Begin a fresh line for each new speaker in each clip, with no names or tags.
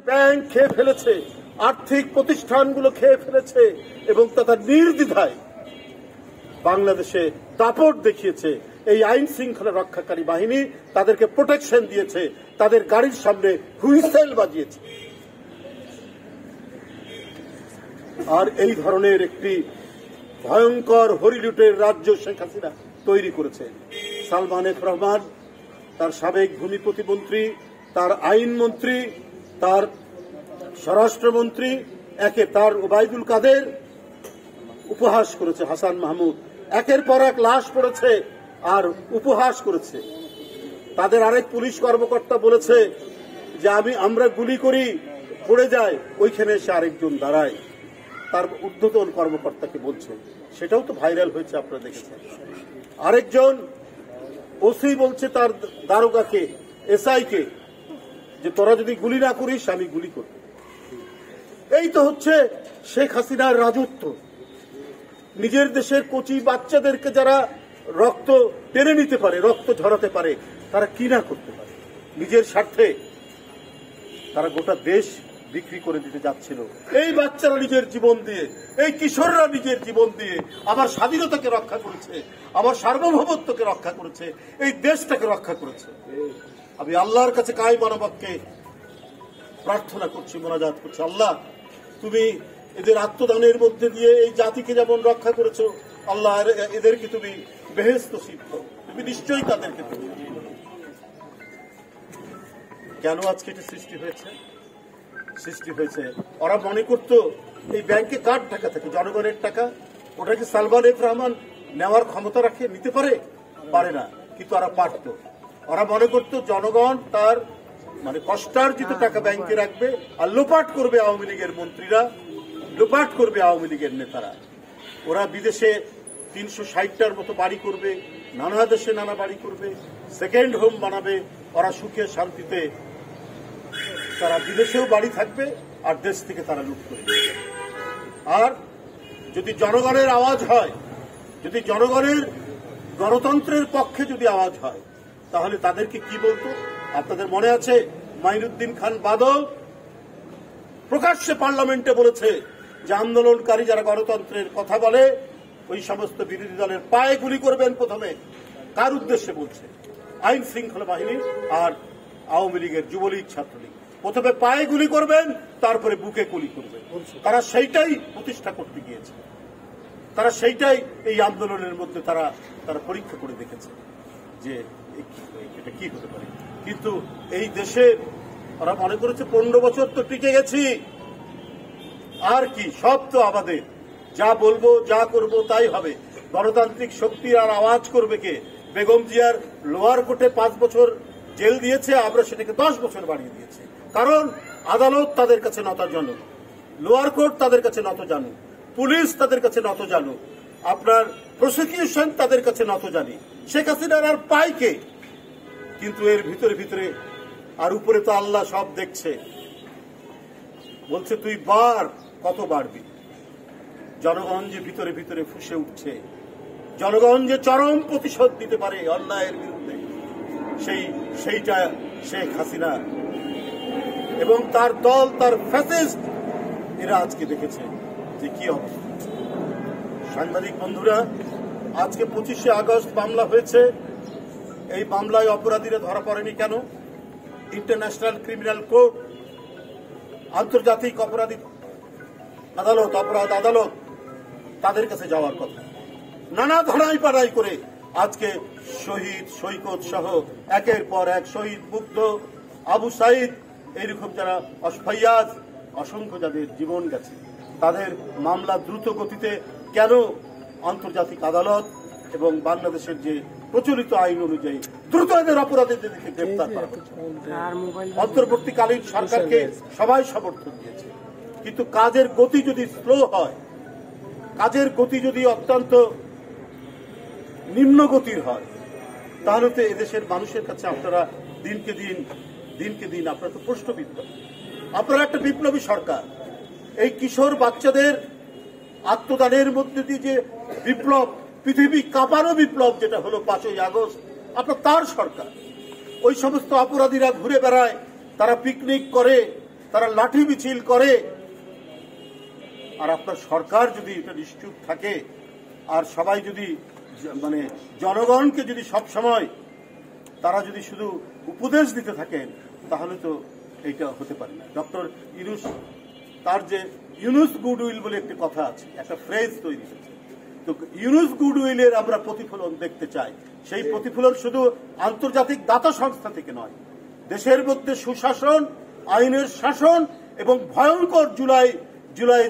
Bank খেয়ে ফেলেছে, আর্থিক প্রতিষ্ঠানগুলো খেয়ে ফেলেছে এবং তারা নির্দ্বিধায় বাংলাদেশে দাপট দেখিয়েছে। এই আইন শৃঙ্খলা রক্ষাকারী বাহিনী তাদেরকে প্রোটেকশন দিয়েছে, তাদের গাড়ির সামনে হুইসেল বাজিয়েছে। আর এই ধরনের একটি ভয়ঙ্কর হরিলুটের রাজ্য শেখ হাসিনা তৈরি করেছে। সালমান এফ রহমান, তার সাবেক ভূমি প্রতিমন্ত্রী, তার আইনমন্ত্রী, তার স্বরাষ্ট্রমন্ত্রী, তার ওবায়দুল কাদের উপহাস করেছে। হাসান মাহমুদ একের পর এক লাশ পড়েছে আর উপহাস করেছে। তাদের আরেক পুলিশ কর্মকর্তা বলেছে যে আমরা গুলি করি, পড়ে যায়, ওইখানে এসে আরেকজন দাঁড়ায়। তার ঊর্ধ্বতন কর্মকর্তাকে বলছে, সেটাও তো ভাইরাল হয়েছে, আপনারা দেখেছেন। আরেকজন ওসি বলছে তার দারোগাকে, এসআইকে, যে তোরা যদি গুলি না করিস আমি গুলি করব। এই তো হচ্ছে শেখ হাসিনার রাজত্ব। নিজের দেশের কচি বাচ্চাদেরকে যারা রক্ত টেনে নিতে পারে, রক্ত ঝরাতে পারে, তারা কি না করতে পারে। নিজের স্বার্থে তারা গোটা দেশ বিক্রি করে দিতে যাচ্ছিল। এই বাচ্চারা নিজের জীবন দিয়ে, এই কিশোররা নিজের জীবন দিয়ে আমার স্বাধীনতাকে রক্ষা করেছে, আমার সার্বভৌমত্বকে রক্ষা করেছে, এই দেশটাকে রক্ষা করেছে। আমি আল্লাহর কাছে কায় মানবতকে প্রার্থনা করছি, মোনাজাত করছি, আল্লাহ তুমি এদের আত্মদানের মধ্যে দিয়ে এই জাতিকে যেমন রক্ষা করেছো, আল্লাহ এদেরকে তুমি বেহেশত নসিব করো, তুমি নিশ্চয়ই তাদেরকে। কেন আজকে এটা সৃষ্টি হয়েছে? ওরা মনে করতো এই ব্যাংকে কার টাকা থাকে, জনগণের টাকা, ওটা কি সালমান এফ রহমান নেওয়ার ক্ষমতা রাখে, নিতে পারে না, কিন্তু ওরা পারত। ওরা মনে করতো জনগণ তার কষ্টার্জিত টাকা ব্যাংকে রাখবে আর লোপাট করবে আওয়ামী লীগের মন্ত্রীরা, লোপাট করবে আওয়ামী লীগের নেতারা। ওরা বিদেশে 360টার মতো বাড়ি করবে, নানা দেশে নানা বাড়ি করবে, সেকেন্ড হোম বানাবে। ওরা সুখে শান্তিতে তারা বিদেশেও বাড়ি থাকবে আর দেশ থেকে তারা লুট করে দেবে। আর যদি জনগণের আওয়াজ হয়, যদি জনগণের গণতন্ত্রের পক্ষে যদি আওয়াজ হয়, তাহলে তাদেরকে কি বলতো? আপনাদের মনে আছে মাইনুদ্দিন খান বাদল প্রকাশ্যে পার্লামেন্টে বলেছে যে আন্দোলনকারী যারা গণতন্ত্রের কথা বলে ওই সমস্ত বিরোধী দলের পায়ে গুলি করবেন। প্রথমে কার উদ্দেশ্যে বলছে? আইন শৃঙ্খলা বাহিনী আর আওয়ামী লীগের, যুবলীগ, ছাত্রলীগ। প্রথমে পায়ে গুলি করবেন, তারপরে বুকে গুলি করবেন। তারা সেইটাই প্রতিষ্ঠা করতে গিয়েছে, তারা সেইটাই এই আন্দোলনের মধ্যে তারা পরীক্ষা করে দেখেছে যে এটা কি হতে পারে। কিন্তু এই দেশে ওরা মনে করেছে 15 বছর তো টিকে গেছি, আর কি, সব তো আমাদের, যা বলবো যা করব তাই হবে। গণতান্ত্রিক শক্তি আর আওয়াজ করবে কে? বেগম জিয়ার লোয়ার কোর্টে 5 বছর জেল দিয়েছে, আমরা সেটাকে 10 বছর বাড়িয়ে দিয়েছি। কারণ আদালত তাদের কাছে নতজানু, লোয়ার কোর্ট তাদের কাছে নতজানু, পুলিশ তাদের কাছে নতজানু, আপনার প্রসিকিউশন তাদের কাছে নতজানি। শেখ হাসিনার আর পায় কে? কিন্তু এর ভিতরে আর উপরে তো আল্লাহ সব দেখছে, বলছে তুই কত বাড়বি। জনগণ যে ভিতরে ফুঁসে উঠছে, জনগণ যে চরম প্রতিশোধ দিতে পারে অন্যায়ের বিরুদ্ধে, সেইটা শেখ হাসিনা এবং তার দল, তার ফ্যাসিস্ট, এরা আজকে দেখেছে যে কি অবস্থা। সাংবাদিক বন্ধুরা, আজকে 25শে আগস্ট মামলা হয়েছে। এই মামলায় অপরাধীরা ধরা পড়েনি কেন? ইন্টারন্যাশনাল ক্রিমিনাল কোর্ট, আন্তর্জাতিক অপরাধী আদালত, অপরাধ আদালত, তাদের কাছে যাওয়ার কথা। নানা ধরাই পাড়াই করে আজকে শহীদ সৈকত সহ একের পর এক শহীদ, মুগ্ধ, আবু সাইদ, এইরকম যারা অসফাইয়াজ, অসংখ্য যাদের জীবন গেছে, তাদের মামলা দ্রুত গতিতে কেন আন্তর্জাতিক আদালত এবং বাংলাদেশের যে প্রচলিত আইন অনুযায়ী দ্রুত এদের অপরাধীদেরকে গ্রেপ্তার করা হচ্ছে। অন্তর্বর্তীকালীন সরকারকে সবাই সমর্থন দিয়েছে, কিন্তু কাজের গতি যদি স্লো হয়, কাজের গতি যদি অত্যন্ত নিম্ন গতির হয়, তাহলে তো এদেশের মানুষের কাছে আপনারা দিনকে দিন আপনারা তো প্রশ্নবিদ্ধ। আপনারা একটা বিপ্লবী সরকার, এই কিশোর বাচ্চাদের আত্মদানের মধ্যে দিয়ে যে বিপ্লব, পৃথিবী কাঁপানো বিপ্লব যেটা হলো 5ই আগস্ট, আপনার তার সরকার। ওই সমস্ত অপরাধীরা ঘুরে বেড়ায়, তারা পিকনিক করে, তারা লাঠি মিছিল করে। আর আপনার সরকার যদি এটা নিশ্চুপ থাকে আর সবাই যদি মানে জনগণকে যদি সব সময় তারা যদি শুধু উপদেশ দিতে থাকেন, তাহলে তো এইটা হতে পারে না। ডক্টর ইউনূস, তার যে ইউনূস গুডউইল বলে একটি কথা আছে, একটা ফ্রেজ তৈরি হয়েছে, তো ইউনূস গুডউইলের আমরা প্রতিফলন দেখতে চাই। সেই প্রতিফলন শুধু আন্তর্জাতিক দাতা সংস্থা থেকে নয়, দেশের মধ্যে সুশাসন, আইনের শাসন এবং ভয়ঙ্কর জুলাই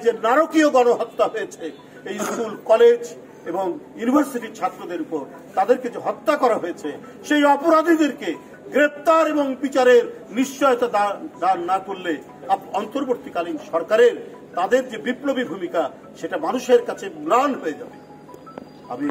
যে নারকীয় গণহত্যা হয়েছে এই স্কুল, কলেজ এবং ইউনিভার্সিটির ছাত্রদের উপর, তাদেরকে যে হত্যা করা হয়েছে, সেই অপরাধীদেরকে গ্রেপ্তার এবং বিচারের নিশ্চয়তা দান না করলে অন্তর্বর্তীকালীন সরকারের তাদের যে বিপ্লবী ভূমিকা, সেটা মানুষের কাছে ম্লান হয়ে যাবে। আমি